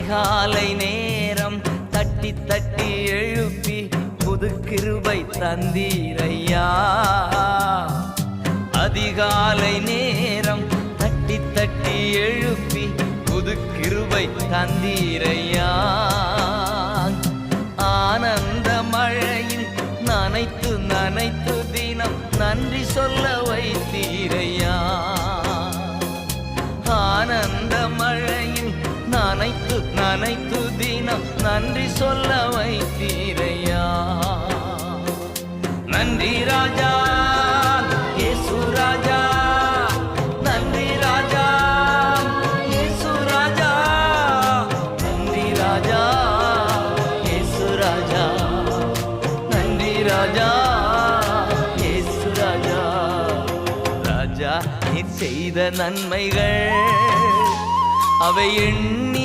அதிகாலை நேரம் தட்டி தட்டி எழுப்பி புது கிருபை தந்தீரையா. அதிகாலை நேரம் தட்டி தட்டி எழுப்பி புது கிருபை தந்தீரையா. ஆனந்த மழையில் நனைத்து நனைத்து தினம் நன்றி சொல்ல வைத்தீரையா. ஆனந்த மழையில் நனைத்து நனைத்து தினம் நன்றி சொல்ல வைத்தீரையா. நன்றி ராஜா இயேசு ராஜா, நன்றி ராஜா இயேசு ராஜா, நன்றி ராஜா இயேசு ராஜா, நன்றி ராஜா இயேசு ராஜா. ராஜா நீர் செய்த நன்மைகள் அவை எண்ணி